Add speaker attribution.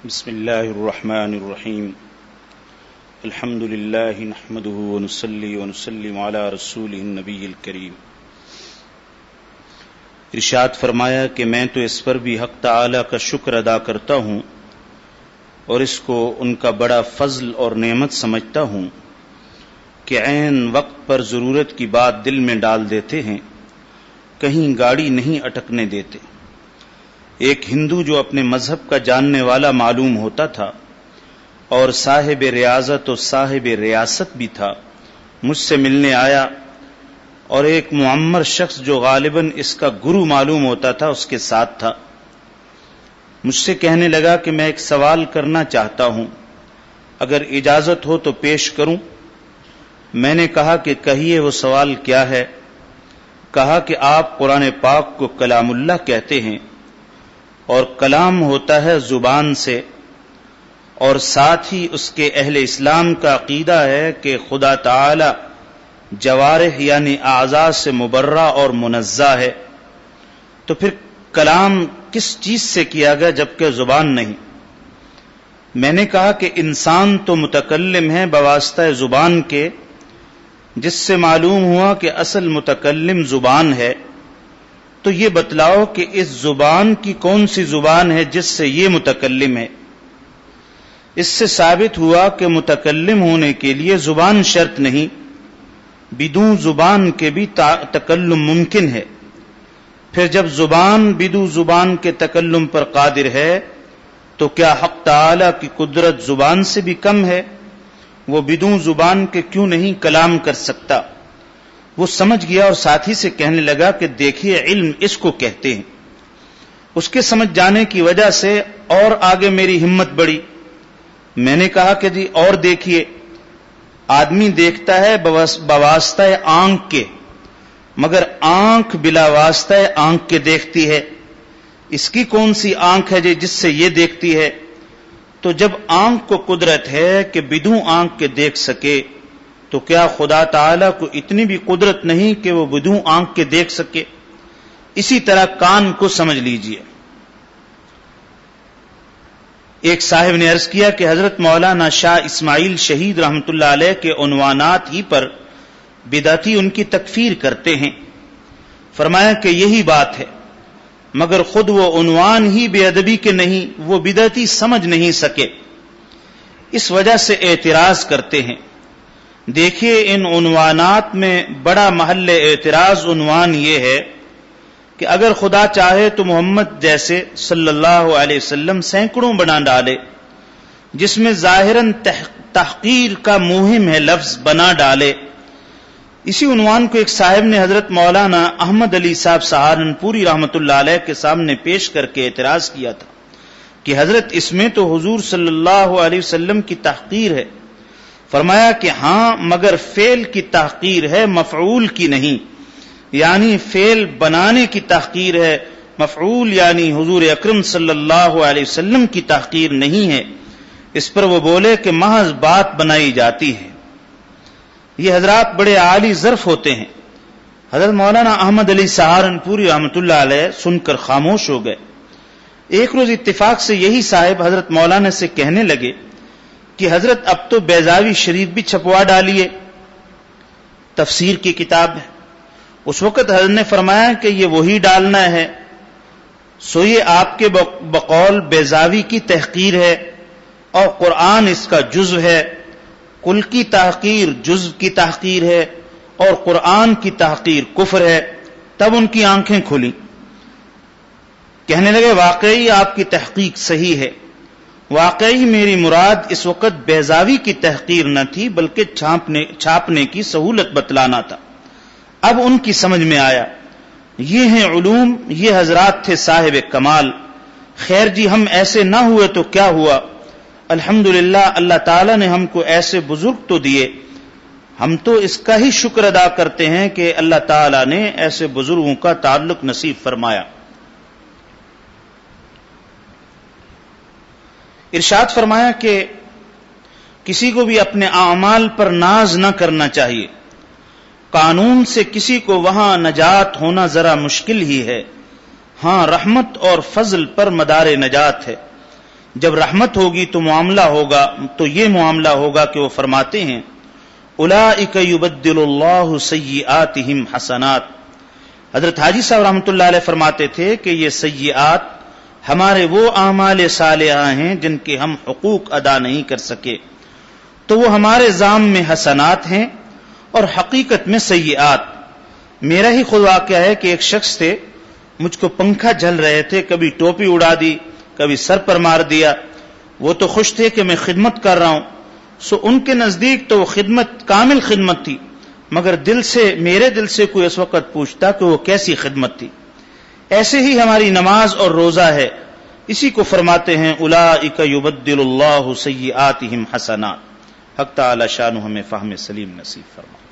Speaker 1: بسم اللہ الرحمن الرحیم الحمد للہ نحمده ونصلی ونسلم علی رسولہ النبی الکریم۔ ارشاد فرمایا کہ میں تو اس پر بھی حق تعالی کا شکر ادا کرتا ہوں اور اس کو ان کا بڑا فضل اور نعمت سمجھتا ہوں کہ عین وقت پر ضرورت کی بات دل میں ڈال دیتے ہیں، کہیں گاڑی نہیں اٹکنے دیتے۔ ایک ہندو جو اپنے مذہب کا جاننے والا معلوم ہوتا تھا اور صاحب ریاضت و صاحب ریاست بھی تھا، مجھ سے ملنے آیا، اور ایک معمر شخص جو غالباً اس کا گرو معلوم ہوتا تھا اس کے ساتھ تھا۔ مجھ سے کہنے لگا کہ میں ایک سوال کرنا چاہتا ہوں، اگر اجازت ہو تو پیش کروں؟ میں نے کہا کہ کہیے، وہ سوال کیا ہے؟ کہا کہ آپ قرآن پاک کو کلام اللہ کہتے ہیں، اور کلام ہوتا ہے زبان سے، اور ساتھ ہی اس کے اہل اسلام کا عقیدہ ہے کہ خدا تعالی جوارح یعنی اعضاء سے مبرہ اور منزہ ہے، تو پھر کلام کس چیز سے کیا گیا جبکہ زبان نہیں؟ میں نے کہا کہ انسان تو متکلم ہے بواسطہ زبان کے، جس سے معلوم ہوا کہ اصل متکلم زبان ہے، تو یہ بتلاؤ کہ اس زبان کی کون سی زبان ہے جس سے یہ متکلم ہے؟ اس سے ثابت ہوا کہ متکلم ہونے کے لیے زبان شرط نہیں، بدون زبان کے بھی تکلم ممکن ہے۔ پھر جب زبان بدون زبان کے تکلم پر قادر ہے تو کیا حق تعالی کی قدرت زبان سے بھی کم ہے؟ وہ بدون زبان کے کیوں نہیں کلام کر سکتا؟ وہ سمجھ گیا اور ساتھی سے کہنے لگا کہ دیکھیے، علم اس کو کہتے ہیں۔ اس کے سمجھ جانے کی وجہ سے اور آگے میری ہمت بڑھی۔ میں نے کہا کہ جی اور دیکھیے، آدمی دیکھتا ہے بواسطہ آنکھ کے، مگر آنکھ بلا واسطہ آنکھ کے دیکھتی ہے۔ اس کی کون سی آنکھ ہے جس سے یہ دیکھتی ہے؟ تو جب آنکھ کو قدرت ہے کہ بدون آنکھ کے دیکھ سکے، تو کیا خدا تعالی کو اتنی بھی قدرت نہیں کہ وہ بدون آنکھ کے دیکھ سکے؟ اسی طرح کان کو سمجھ لیجئے۔ ایک صاحب نے عرض کیا کہ حضرت مولانا شاہ اسماعیل شہید رحمۃ اللہ علیہ کے عنوانات ہی پر بدعتی ان کی تکفیر کرتے ہیں۔ فرمایا کہ یہی بات ہے، مگر خود وہ عنوان ہی بے ادبی کے نہیں، وہ بدعتی سمجھ نہیں سکے، اس وجہ سے اعتراض کرتے ہیں۔ دیکھیے، ان عنوانات میں بڑا محل اعتراض عنوان یہ ہے کہ اگر خدا چاہے تو محمد جیسے صلی اللہ علیہ وسلم سینکڑوں بنا ڈالے، جس میں ظاہراً تحقیر کا موہم ہے لفظ بنا ڈالے۔ اسی عنوان کو ایک صاحب نے حضرت مولانا احمد علی صاحب سہارنپوری رحمۃ اللہ علیہ کے سامنے پیش کر کے اعتراض کیا تھا کہ حضرت اس میں تو حضور صلی اللہ علیہ وسلم کی تحقیر ہے۔ فرمایا کہ ہاں، مگر فعل کی تحقیر ہے، مفعول کی نہیں، یعنی فعل بنانے کی تحقیر ہے، مفعول یعنی حضور اکرم صلی اللہ علیہ وسلم کی تحقیر نہیں ہے۔ اس پر وہ بولے کہ محض بات بنائی جاتی ہے۔ یہ حضرات بڑے عالی ظرف ہوتے ہیں۔ حضرت مولانا احمد علی سہارنپوری رحمۃ اللہ علیہ سن کر خاموش ہو گئے۔ ایک روز اتفاق سے یہی صاحب حضرت مولانا سے کہنے لگے کہ حضرت اب تو بیضاوی شریف بھی چھپوا ڈالیے، تفسیر کی کتاب ہے۔ اس وقت حضرت نے فرمایا کہ یہ وہی ڈالنا ہے، سو یہ آپ کے بقول بیضاوی کی تحقیر ہے، اور قرآن اس کا جزو ہے۔ کل کی تحقیر جزو کی تحقیر ہے، اور قرآن کی تحقیر کفر ہے۔ تب ان کی آنکھیں کھلی، کہنے لگے واقعی آپ کی تحقیق صحیح ہے، واقعی میری مراد اس وقت بیضاوی کی تحقیر نہ تھی بلکہ چھاپنے کی سہولت بتلانا تھا۔ اب ان کی سمجھ میں آیا، یہ ہیں علوم، یہ حضرات تھے صاحب کمال۔ خیر جی، ہم ایسے نہ ہوئے تو کیا ہوا؟ الحمدللہ، اللہ تعالیٰ نے ہم کو ایسے بزرگ تو دیے، ہم تو اس کا ہی شکر ادا کرتے ہیں کہ اللہ تعالیٰ نے ایسے بزرگوں کا تعلق نصیب فرمایا۔ ارشاد فرمایا کہ کسی کو بھی اپنے اعمال پر ناز نہ کرنا چاہیے۔ قانون سے کسی کو وہاں نجات ہونا ذرا مشکل ہی ہے، ہاں رحمت اور فضل پر مدار نجات ہے۔ جب رحمت ہوگی تو معاملہ ہوگا، تو یہ معاملہ ہوگا کہ وہ فرماتے ہیں اولئک یبدل اللہ سیئاتہم حسنات۔ حضرت حاجی صاحب رحمۃ اللہ علیہ فرماتے تھے کہ یہ سیئات ہمارے وہ اعمال صالحہ ہیں جن کے ہم حقوق ادا نہیں کر سکے، تو وہ ہمارے ذام میں حسنات ہیں اور حقیقت میں سیئات۔ میرا ہی خود واقعہ ہے کہ ایک شخص تھے، مجھ کو پنکھا جل رہے تھے، کبھی ٹوپی اڑا دی، کبھی سر پر مار دیا۔ وہ تو خوش تھے کہ میں خدمت کر رہا ہوں، سو ان کے نزدیک تو وہ خدمت کامل خدمت تھی، مگر میرے دل سے کوئی اس وقت پوچھتا کہ وہ کیسی خدمت تھی۔ ایسے ہی ہماری نماز اور روزہ ہے، اسی کو فرماتے ہیں اولئک یبدل اللہ سیئاتہم حسنات۔ حق تعالی شانہ ہمیں فہم سلیم نصیب فرمائے۔